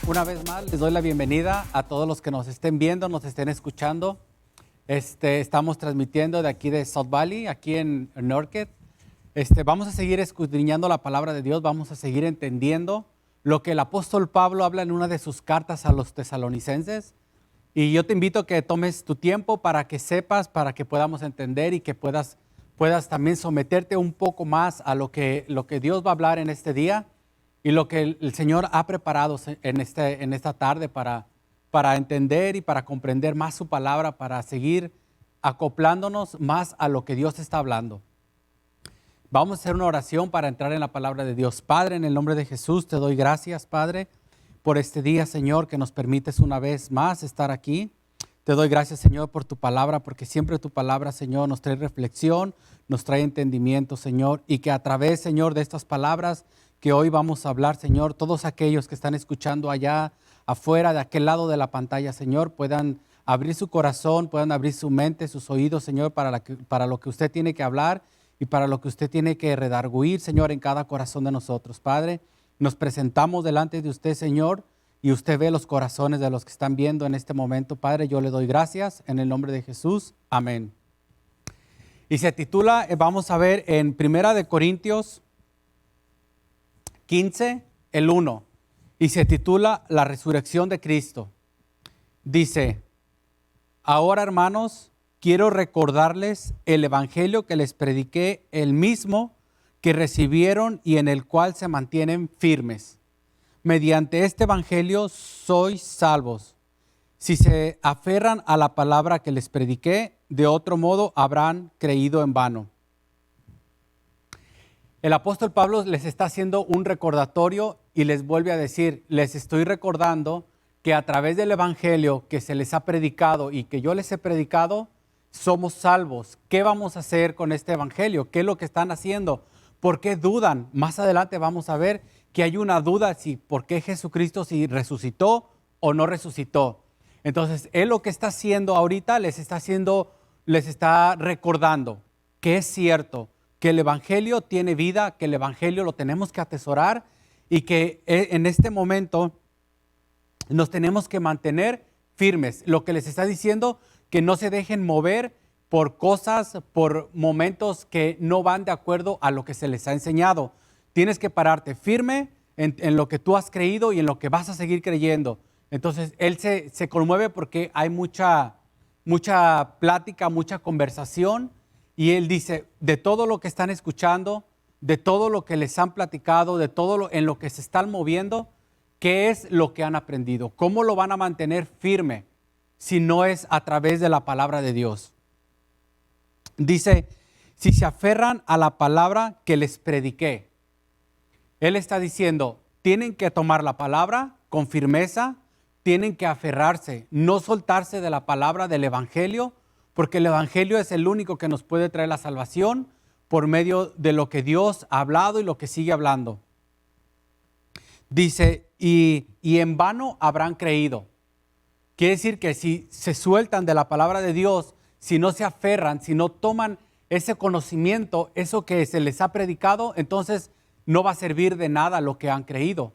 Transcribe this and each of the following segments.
Una vez más, les doy la bienvenida a todos los que nos estén viendo, nos estén escuchando. Estamos transmitiendo de aquí de South Valley, aquí en Norket. Vamos a seguir escudriñando la palabra de Dios, vamos a seguir entendiendo lo que el apóstol Pablo habla en una de sus cartas a los tesalonicenses. Y yo te invito a que tomes tu tiempo para que sepas, para que podamos entender y que puedas también someterte un poco más a lo que Dios va a hablar en este día y lo que el Señor ha preparado en esta tarde para entender y para comprender más su palabra, para seguir acoplándonos más a lo que Dios está hablando. Vamos a hacer una oración para entrar en la palabra de Dios. Padre, en el nombre de Jesús, te doy gracias, Padre, por este día, Señor, que nos permites una vez más estar aquí. Te doy gracias, Señor, por tu palabra, porque siempre tu palabra, Señor, nos trae reflexión, nos trae entendimiento, Señor, y que a través, Señor, de estas palabras que hoy vamos a hablar, Señor, todos aquellos que están escuchando allá afuera, de aquel lado de la pantalla, Señor, puedan abrir su corazón, puedan abrir su mente, sus oídos, Señor, para lo que usted tiene que hablar y para lo que usted tiene que redarguir, Señor, en cada corazón de nosotros. Padre, nos presentamos delante de usted, Señor, y usted ve los corazones de los que están viendo en este momento. Padre, yo le doy gracias en el nombre de Jesús. Amén. Y se titula, vamos a ver en 1 Corintios 15, el 1. Y se titula La resurrección de Cristo. Dice, ahora, hermanos, quiero recordarles el evangelio que les prediqué, el mismo que recibieron y en el cual se mantienen firmes. Mediante este evangelio sois salvos, si se aferran a la palabra que les prediqué, de otro modo habrán creído en vano. El apóstol Pablo les está haciendo un recordatorio y les vuelve a decir, les estoy recordando que a través del evangelio que se les ha predicado y que yo les he predicado, somos salvos. ¿Qué vamos a hacer con este evangelio? ¿Qué es lo que están haciendo? ¿Por qué dudan? Más adelante vamos a ver que hay una duda si por qué Jesucristo si resucitó o no resucitó. Entonces, él lo que está haciendo ahorita les está recordando que es cierto, que el evangelio tiene vida, que el evangelio lo tenemos que atesorar y que en este momento nos tenemos que mantener firmes. Lo que les está diciendo, que no se dejen mover por cosas, por momentos que no van de acuerdo a lo que se les ha enseñado. Tienes que pararte firme en lo que tú has creído y en lo que vas a seguir creyendo. Entonces, él se conmueve porque hay mucha plática, mucha conversación. Y él dice, de todo lo que están escuchando, de todo lo que les han platicado, de todo en lo que se están moviendo, ¿qué es lo que han aprendido? ¿Cómo lo van a mantener firme si no es a través de la palabra de Dios? Dice, si se aferran a la palabra que les prediqué. Él está diciendo, tienen que tomar la palabra con firmeza, tienen que aferrarse, no soltarse de la palabra del evangelio, porque el evangelio es el único que nos puede traer la salvación por medio de lo que Dios ha hablado y lo que sigue hablando. Dice, y en vano habrán creído. Quiere decir que si se sueltan de la palabra de Dios, si no se aferran, si no toman ese conocimiento, eso que se les ha predicado, entonces no va a servir de nada lo que han creído.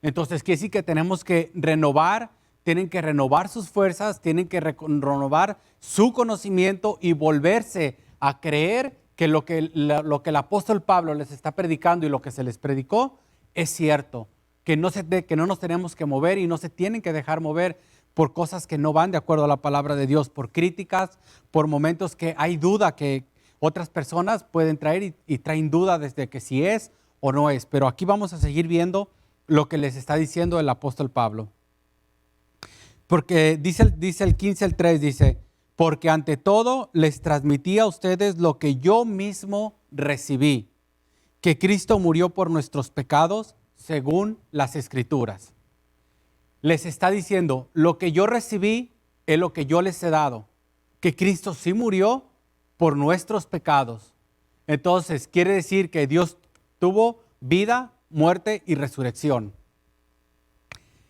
Entonces quiere decir que tenemos que renovar, tienen que renovar sus fuerzas, tienen que renovar su conocimiento y volverse a creer que lo que el apóstol Pablo les está predicando y lo que se les predicó es cierto, que no nos tenemos que mover y no se tienen que dejar mover por cosas que no van de acuerdo a la palabra de Dios, por críticas, por momentos que hay duda que otras personas pueden traer y traen duda desde que si es o no es. Pero aquí vamos a seguir viendo lo que les está diciendo el apóstol Pablo. Porque dice el 15, el 3, dice, porque ante todo les transmití a ustedes lo que yo mismo recibí, que Cristo murió por nuestros pecados según las Escrituras. Les está diciendo, lo que yo recibí es lo que yo les he dado, que Cristo sí murió por nuestros pecados. Entonces, quiere decir que Dios tuvo vida, muerte y resurrección.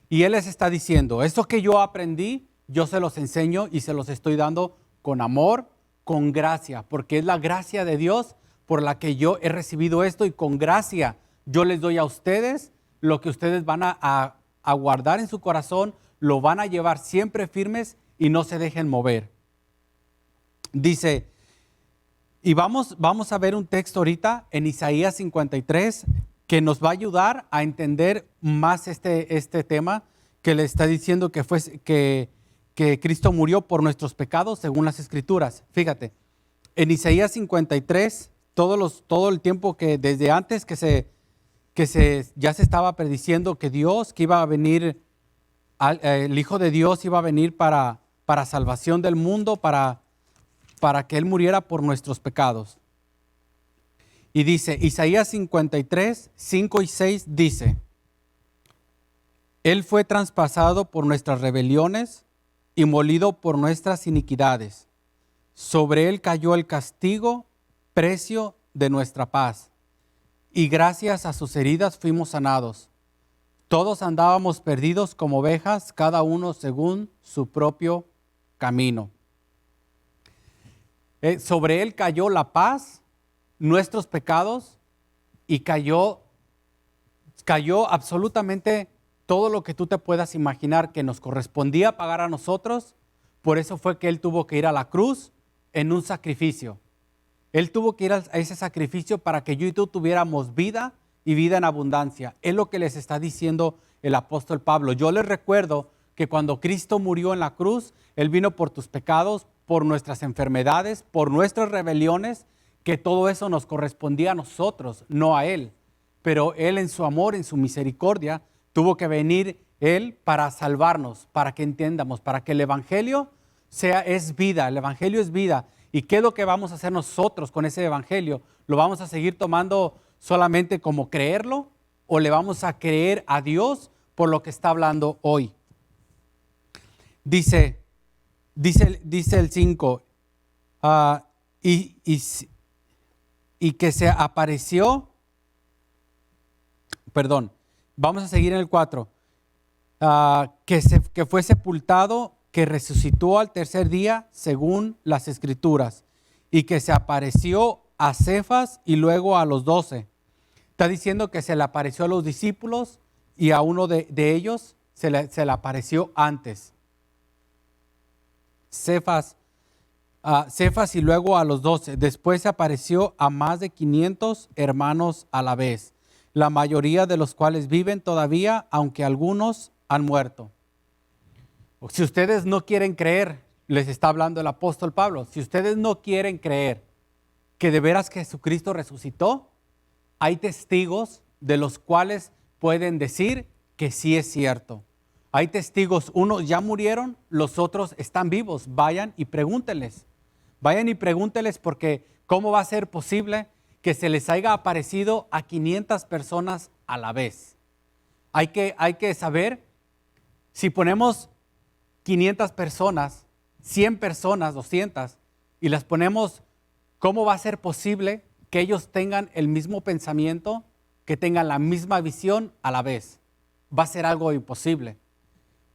Y Él les está diciendo, esto que yo aprendí, yo se los enseño y se los estoy dando con amor, con gracia, porque es la gracia de Dios por la que yo he recibido esto y con gracia yo les doy a ustedes lo que ustedes van a a guardar en su corazón, lo van a llevar siempre firmes y no se dejen mover. Dice, y vamos a ver un texto ahorita en Isaías 53 que nos va a ayudar a entender más este tema que le está diciendo que Cristo murió por nuestros pecados según las Escrituras. Fíjate, en Isaías 53, todo el tiempo que desde antes ya se estaba prediciendo que que iba a venir, el Hijo de Dios iba a venir para salvación del mundo, para que Él muriera por nuestros pecados. Y dice, Isaías 53, 5 y 6 dice, Él fue traspasado por nuestras rebeliones y molido por nuestras iniquidades. Sobre Él cayó el castigo, precio de nuestra paz. Y gracias a sus heridas fuimos sanados. Todos andábamos perdidos como ovejas, cada uno según su propio camino. Sobre Él cayó la paz, nuestros pecados, y cayó absolutamente todo lo que tú te puedas imaginar que nos correspondía pagar a nosotros. Por eso fue que Él tuvo que ir a la cruz en un sacrificio. Él tuvo que ir a ese sacrificio para que yo y tú tuviéramos vida y vida en abundancia. Es lo que les está diciendo el apóstol Pablo. Yo les recuerdo que cuando Cristo murió en la cruz, Él vino por tus pecados, por nuestras enfermedades, por nuestras rebeliones, que todo eso nos correspondía a nosotros, no a Él. Pero Él en su amor, en su misericordia, tuvo que venir Él para salvarnos, para que entendamos, para que el Evangelio es vida, el Evangelio es vida. ¿Y qué es lo que vamos a hacer nosotros con ese Evangelio? ¿Lo vamos a seguir tomando solamente como creerlo o le vamos a creer a Dios por lo que está hablando hoy? Dice el 5, y que se apareció, vamos a seguir en el 4, que fue sepultado, que resucitó al tercer día según las Escrituras, y que se apareció a Cefas y luego a los 12. Está diciendo que se le apareció a los discípulos y a uno de ellos se le apareció antes. Cefas y luego a los 12. Después se apareció a más de 500 hermanos a la vez, la mayoría de los cuales viven todavía, aunque algunos han muerto. Si ustedes no quieren creer, les está hablando el apóstol Pablo, si ustedes no quieren creer que de veras Jesucristo resucitó, hay testigos de los cuales pueden decir que sí es cierto. Hay testigos, unos ya murieron, los otros están vivos. Vayan y pregúntenles porque ¿cómo va a ser posible que se les haya aparecido a 500 personas a la vez? Hay que saber, si ponemos 500 personas, 100 personas, 200, y las ponemos, ¿cómo va a ser posible que ellos tengan el mismo pensamiento, que tengan la misma visión a la vez? Va a ser algo imposible.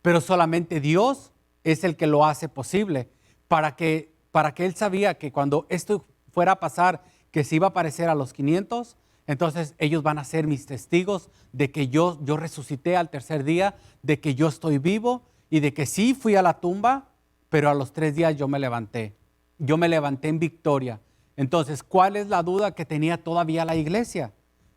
Pero solamente Dios es el que lo hace posible, para que Él sabía que cuando esto fuera a pasar, que se iba a aparecer a los 500, entonces ellos van a ser mis testigos de que yo resucité al tercer día, de que yo estoy vivo y de que sí fui a la tumba, pero a los 3 días yo me levanté. Yo me levanté en victoria. Entonces, ¿cuál es la duda que tenía todavía la iglesia?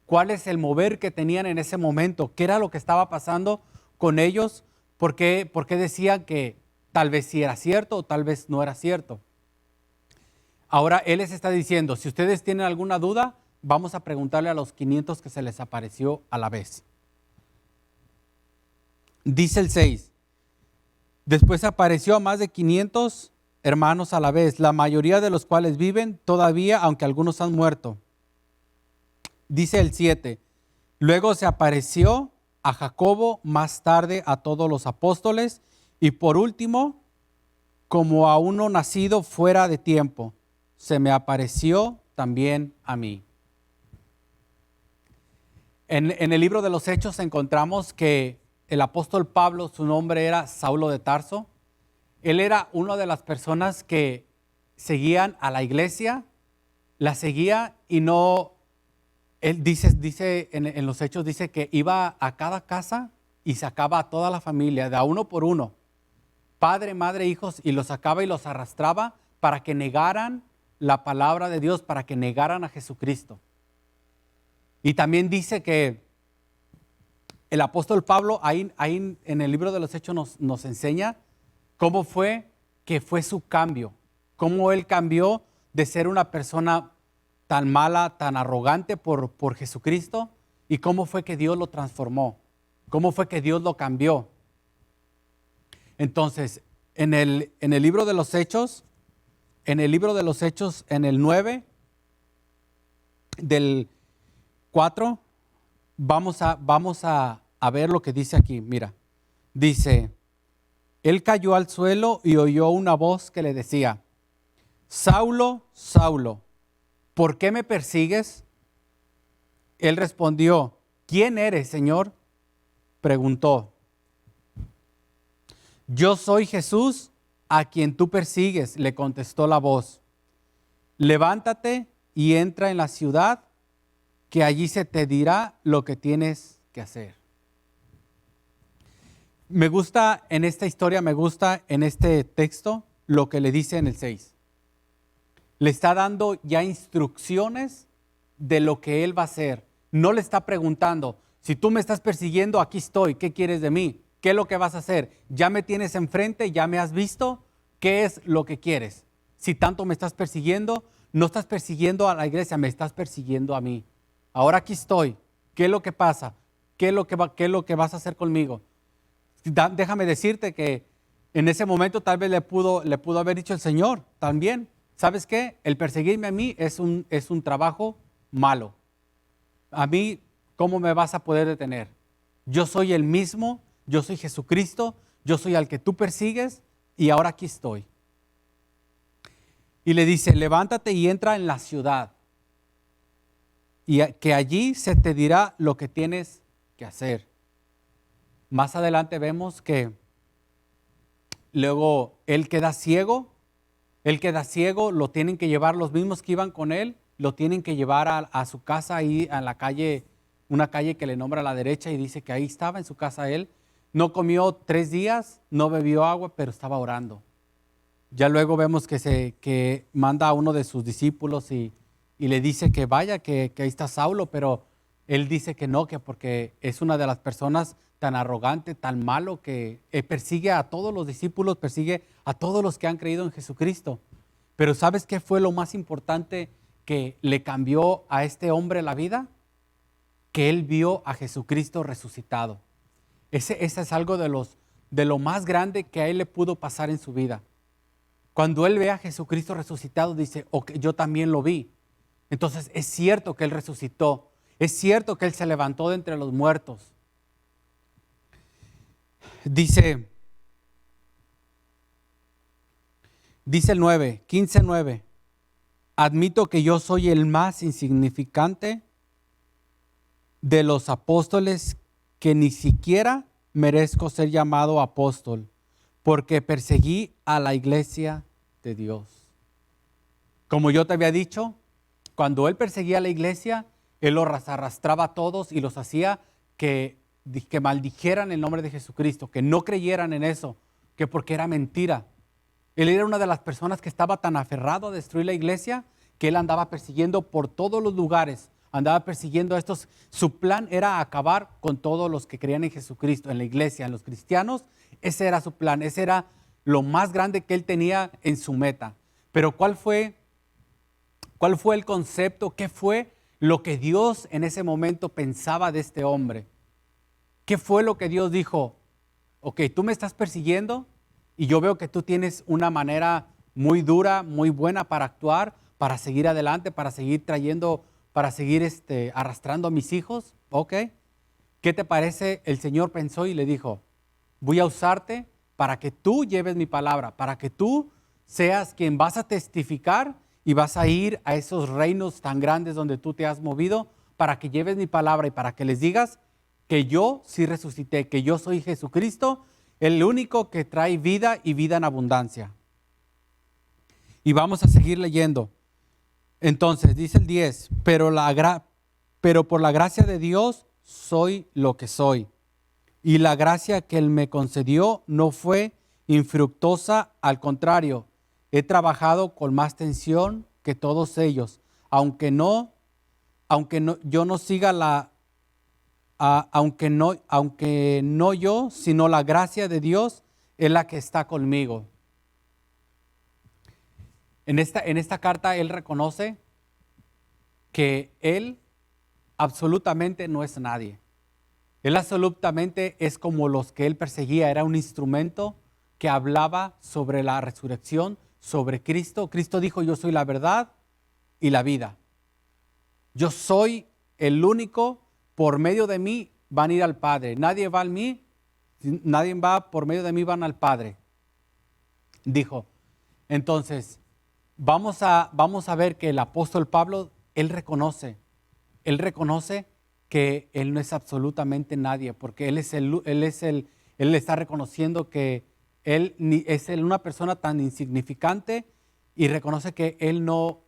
¿Cuál es el mover que tenían en ese momento? ¿Qué era lo que estaba pasando con ellos? ¿Por qué decían que tal vez sí era cierto o tal vez no era cierto? Ahora Él les está diciendo, si ustedes tienen alguna duda, vamos a preguntarle a los 500 que se les apareció a la vez. Dice el 6, después apareció a más de 500 hermanos a la vez, la mayoría de los cuales viven todavía, aunque algunos han muerto. Dice el 7, luego se apareció a Jacobo, más tarde a todos los apóstoles, y por último, como a uno nacido fuera de tiempo, se me apareció también a mí. En el libro de los Hechos encontramos que el apóstol Pablo, su nombre era Saulo de Tarso. Él era una de las personas que seguían a la iglesia, la seguía y no, él dice en los Hechos, dice que iba a cada casa y sacaba a toda la familia, de a uno por uno, padre, madre, hijos, y los sacaba y los arrastraba para que negaran la palabra de Dios, para que negaran a Jesucristo. Y también dice que el apóstol Pablo ahí en el libro de los Hechos nos enseña cómo fue que fue su cambio, cómo él cambió de ser una persona tan mala, tan arrogante por Jesucristo, y cómo fue que Dios lo transformó, cómo fue que Dios lo cambió. Entonces, en el libro de los Hechos, en el 9, del 4, vamos a ver lo que dice aquí. Mira, dice, él cayó al suelo y oyó una voz que le decía, Saulo, Saulo, ¿por qué me persigues? Él respondió, ¿quién eres, Señor? Preguntó, yo soy Jesús a quien tú persigues, le contestó la voz. Levántate y entra en la ciudad, que allí se te dirá lo que tienes que hacer. Me gusta en esta historia, me gusta en este texto lo que le dice en el 6. Le está dando ya instrucciones de lo que él va a hacer. No le está preguntando, si tú me estás persiguiendo, aquí estoy, ¿qué quieres de mí? ¿Qué es lo que vas a hacer? Ya me tienes enfrente, ya me has visto, ¿qué es lo que quieres? Si tanto me estás persiguiendo, no estás persiguiendo a la iglesia, me estás persiguiendo a mí. Ahora aquí estoy, ¿qué es lo que pasa? ¿Qué es lo que vas a hacer conmigo? Déjame decirte que en ese momento tal vez le pudo haber dicho el Señor también, ¿sabes qué? El perseguirme a mí es un trabajo malo. A mí, ¿cómo me vas a poder detener? Yo soy el mismo, yo soy Jesucristo, yo soy al que tú persigues y ahora aquí estoy. Y le dice, levántate y entra en la ciudad, y que allí se te dirá lo que tienes que hacer. Más adelante vemos que luego él queda ciego, lo tienen que llevar los mismos que iban con él, lo tienen que llevar a su casa ahí en la calle, una calle que le nombra a la derecha, y dice que ahí estaba en su casa él. No comió 3 días, no bebió agua, pero estaba orando. Ya luego vemos que manda a uno de sus discípulos y le dice que vaya, que ahí está Saulo, pero él dice que no, que porque es una de las personas tan arrogante, tan malo, que persigue a todos los discípulos, persigue a todos los que han creído en Jesucristo. Pero ¿sabes qué fue lo más importante que le cambió a este hombre la vida? Que él vio a Jesucristo resucitado. Ese es algo de lo más grande que a él le pudo pasar en su vida. Cuando él ve a Jesucristo resucitado, dice, okay, yo también lo vi. Entonces es cierto que él resucitó, es cierto que él se levantó de entre los muertos. Dice el 15:9, admito que yo soy el más insignificante de los apóstoles, que ni siquiera merezco ser llamado apóstol, porque perseguí a la iglesia de Dios. Como yo te había dicho, cuando él perseguía a la iglesia, él los arrastraba a todos y los hacía que maldijeran el nombre de Jesucristo, que no creyeran en eso, que porque era mentira. Él era una de las personas que estaba tan aferrado a destruir la iglesia que él andaba persiguiendo por todos los lugares, andaba persiguiendo a estos. Su plan era acabar con todos los que creían en Jesucristo, en la iglesia, en los cristianos. Ese era su plan, ese era lo más grande que él tenía en su meta. Pero ¿cuál fue el concepto? ¿Qué fue lo que Dios en ese momento pensaba de este hombre? ¿Qué fue lo que Dios dijo? Ok, tú me estás persiguiendo y yo veo que tú tienes una manera muy dura, muy buena para actuar, para seguir adelante, para seguir arrastrando a mis hijos. Ok, ¿qué te parece? El Señor pensó y le dijo, voy a usarte para que tú lleves mi palabra, para que tú seas quien vas a testificar y vas a ir a esos reinos tan grandes donde tú te has movido, para que lleves mi palabra y para que les digas que yo sí resucité, que yo soy Jesucristo, el único que trae vida y vida en abundancia. Y vamos a seguir leyendo. Entonces, dice el 10, pero por la gracia de Dios soy lo que soy. y la gracia que Él me concedió no fue infructuosa, al contrario, he trabajado con más tensión que todos ellos, yo no siga aunque no yo, sino la gracia de Dios es la que está conmigo. En esta carta Él reconoce que Él absolutamente no es nadie. Él absolutamente es como los que Él perseguía, era un instrumento que hablaba sobre la resurrección, sobre Cristo. Cristo dijo, yo soy la verdad y la vida. Yo soy el único, por medio de mí van a ir al Padre. Nadie va por medio de mí van al Padre. Dijo. Entonces, vamos a ver que el apóstol Pablo, él reconoce que él no es absolutamente nadie, porque él está reconociendo que él es una persona tan insignificante y reconoce que él no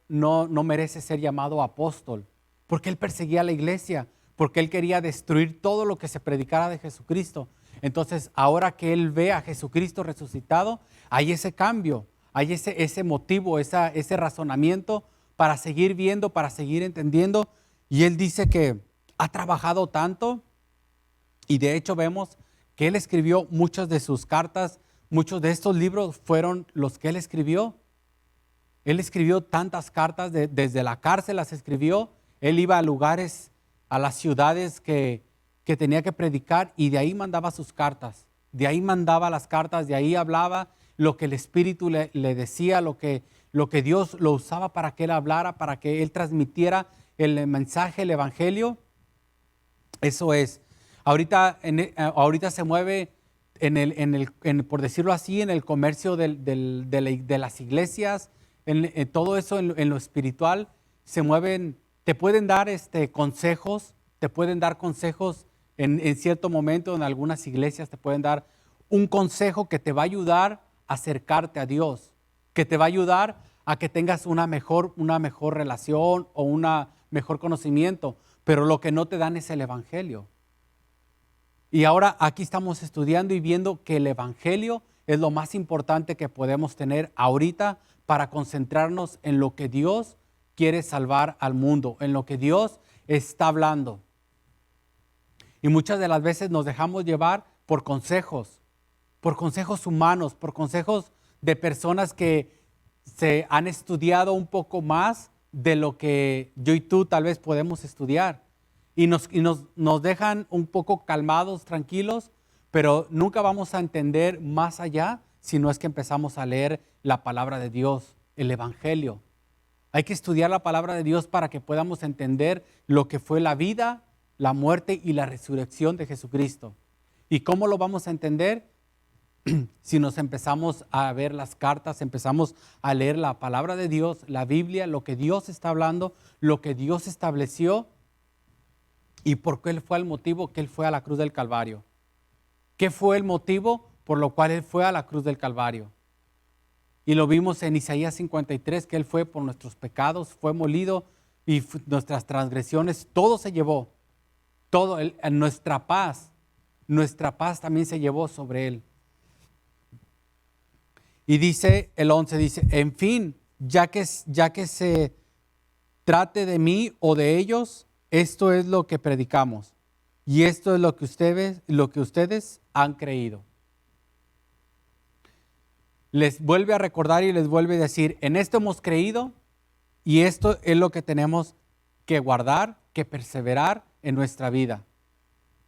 merece ser llamado apóstol, porque él perseguía a la iglesia, porque él quería destruir todo lo que se predicara de Jesucristo. Entonces, ahora que él ve a Jesucristo resucitado, hay ese cambio, hay ese motivo, ese razonamiento para seguir viendo, para seguir entendiendo. Y él dice que ha trabajado tanto, y de hecho vemos que él escribió muchas de sus cartas, muchos de estos libros fueron los que él escribió. Él escribió tantas cartas, desde la cárcel las escribió. Él iba a lugares, a las ciudades que tenía que predicar, y de ahí mandaba sus cartas. De ahí mandaba las cartas, de ahí hablaba lo que el Espíritu le decía, lo que Dios lo usaba para que él hablara, para que él transmitiera el mensaje, el evangelio. Eso es. Ahorita se mueve por decirlo así, en el comercio de las iglesias, en todo eso, en lo espiritual, se mueven. Te pueden dar consejos, en cierto momento. En algunas iglesias te pueden dar un consejo que te va a ayudar a acercarte a Dios, que te va a ayudar a que tengas una mejor relación o un mejor conocimiento, pero lo que no te dan es el evangelio. Y ahora aquí estamos estudiando y viendo que el evangelio es lo más importante que podemos tener ahorita para concentrarnos en lo que Dios quiere salvar al mundo, en lo que Dios está hablando. Y muchas de las veces nos dejamos llevar por consejos humanos, por consejos de personas que se han estudiado un poco más de lo que yo y tú tal vez podemos estudiar. Y nos dejan un poco calmados, tranquilos, pero nunca vamos a entender más allá si no es que empezamos a leer la palabra de Dios, el evangelio. Hay que estudiar la palabra de Dios para que podamos entender lo que fue la vida, la muerte y la resurrección de Jesucristo. ¿Y cómo lo vamos a entender? Si nos empezamos a ver las cartas, empezamos a leer la palabra de Dios, la Biblia, lo que Dios está hablando, lo que Dios estableció y por qué fue el motivo que Él fue a la cruz del Calvario. ¿Qué fue el motivo por lo cual Él fue a la cruz del Calvario? Y lo vimos en Isaías 53, que Él fue por nuestros pecados, fue molido y nuestras transgresiones, todo se llevó, todo, nuestra paz también se llevó sobre Él. Y dice el 11, dice, en fin, ya que se trate de mí o de ellos, esto es lo que predicamos y esto es lo que ustedes han creído. Les vuelve a recordar y les vuelve a decir, en esto hemos creído y esto es lo que tenemos que guardar, que perseverar en nuestra vida.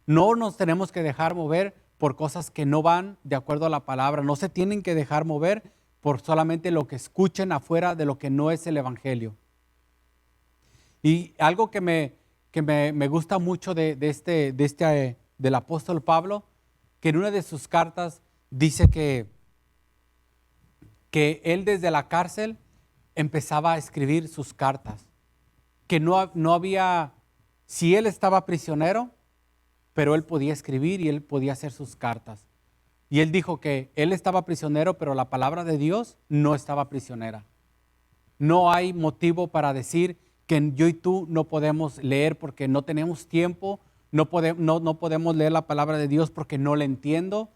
No nos tenemos que dejar mover por cosas que no van de acuerdo a la palabra. No se tienen que dejar mover por solamente lo que escuchen afuera de lo que no es el evangelio. Y algo que me gusta mucho del apóstol Pablo, que en una de sus cartas dice que él desde la cárcel empezaba a escribir sus cartas, que no había, si él estaba prisionero, pero él podía escribir y él podía hacer sus cartas. Y él dijo que él estaba prisionero, pero la palabra de Dios no estaba prisionera. No hay motivo para decir que yo y tú no podemos leer porque no tenemos tiempo, no podemos leer la palabra de Dios porque no la entiendo.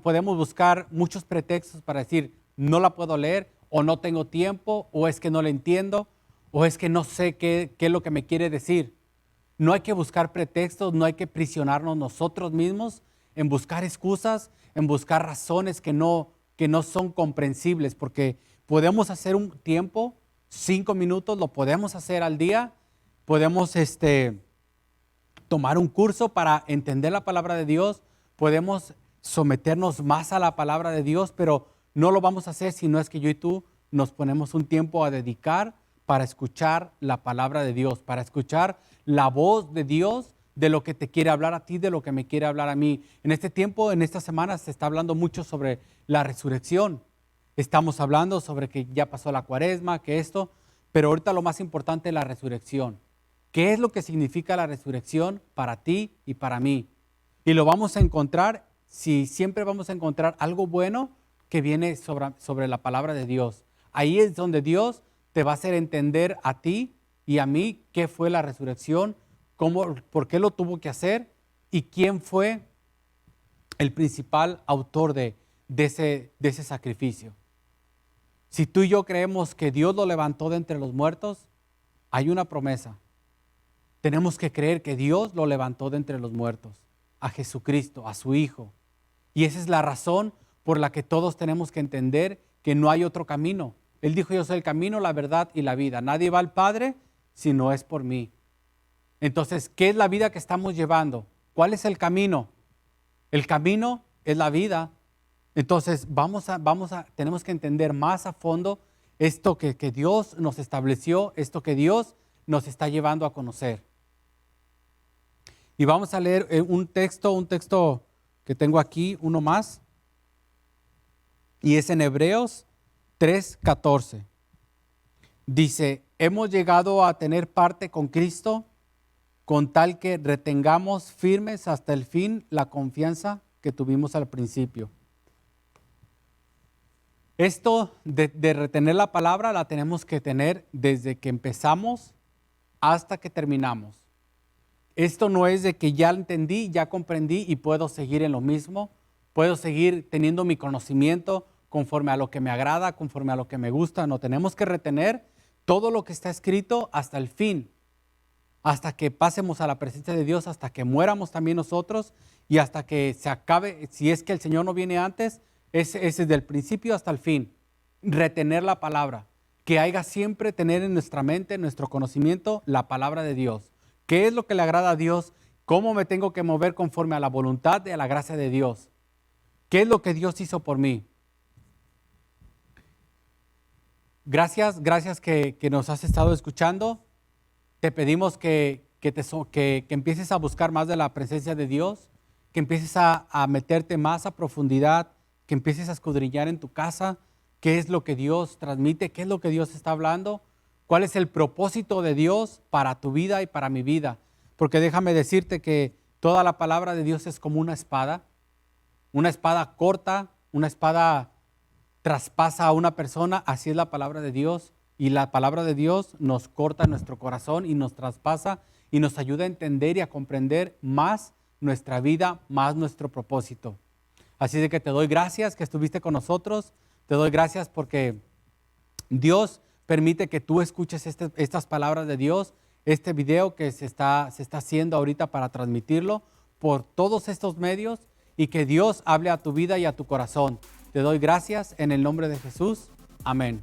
Podemos buscar muchos pretextos para decir, no la puedo leer, o no tengo tiempo, o es que no la entiendo, o es que no sé qué es lo que me quiere decir. No hay que buscar pretextos, no hay que prisionarnos nosotros mismos en buscar excusas, en buscar razones que no son comprensibles, porque podemos hacer un tiempo, 5 minutos, lo podemos hacer al día, podemos tomar un curso para entender la palabra de Dios, podemos someternos más a la palabra de Dios, pero no lo vamos a hacer si no es que yo y tú nos ponemos un tiempo a dedicar para escuchar la palabra de Dios, para escuchar la voz de Dios, de lo que te quiere hablar a ti, de lo que me quiere hablar a mí. En este tiempo, en esta semana, se está hablando mucho sobre la resurrección. Estamos hablando sobre que ya pasó la cuaresma, que esto, pero ahorita lo más importante es la resurrección. ¿Qué es lo que significa la resurrección para ti y para mí? Y lo vamos a encontrar, si siempre vamos a encontrar algo bueno que viene sobre la palabra de Dios. Ahí es donde Dios te va a hacer entender a ti y a mí qué fue la resurrección, por qué lo tuvo que hacer y quién fue el principal autor de ese sacrificio. Si tú y yo creemos que Dios lo levantó de entre los muertos, hay una promesa. Tenemos que creer que Dios lo levantó de entre los muertos, a Jesucristo, a su Hijo. Y esa es la razón por la que todos tenemos que entender que no hay otro camino. Él dijo, yo soy el camino, la verdad y la vida. Nadie va al Padre si no es por mí. Entonces, ¿qué es la vida que estamos llevando? ¿Cuál es el camino? El camino es la vida. Entonces, tenemos que entender más a fondo esto que Dios nos estableció, esto que Dios nos está llevando a conocer. Y vamos a leer un texto que tengo aquí, uno más, y es en Hebreos 3:14. Dice, hemos llegado a tener parte con Cristo con tal que retengamos firmes hasta el fin la confianza que tuvimos al principio. Esto de retener la palabra la tenemos que tener desde que empezamos hasta que terminamos. Esto no es de que ya entendí, ya comprendí y puedo seguir en lo mismo, puedo seguir teniendo mi conocimiento conforme a lo que me agrada, conforme a lo que me gusta. No, tenemos que retener todo lo que está escrito hasta el fin, hasta que pasemos a la presencia de Dios, hasta que muéramos también nosotros y hasta que se acabe, si es que el Señor no viene antes, ese es del principio hasta el fin. Retener la palabra, que haya siempre tener en nuestra mente, en nuestro conocimiento, la palabra de Dios. ¿Qué es lo que le agrada a Dios? ¿Cómo me tengo que mover conforme a la voluntad y a la gracia de Dios? ¿Qué es lo que Dios hizo por mí? Gracias que nos has estado escuchando. Te pedimos que empieces a buscar más de la presencia de Dios, que empieces a meterte más a profundidad, que empieces a escudriñar en tu casa qué es lo que Dios transmite, qué es lo que Dios está hablando, cuál es el propósito de Dios para tu vida y para mi vida. Porque déjame decirte que toda la palabra de Dios es como una espada corta, una espada traspasa a una persona, así es la palabra de Dios. Y la palabra de Dios nos corta nuestro corazón y nos traspasa y nos ayuda a entender y a comprender más nuestra vida, más nuestro propósito. Así de que te doy gracias que estuviste con nosotros. Te doy gracias porque Dios permite que tú escuches estas palabras de Dios, este video que se está haciendo ahorita para transmitirlo por todos estos medios y que Dios hable a tu vida y a tu corazón. Te doy gracias en el nombre de Jesús. Amén.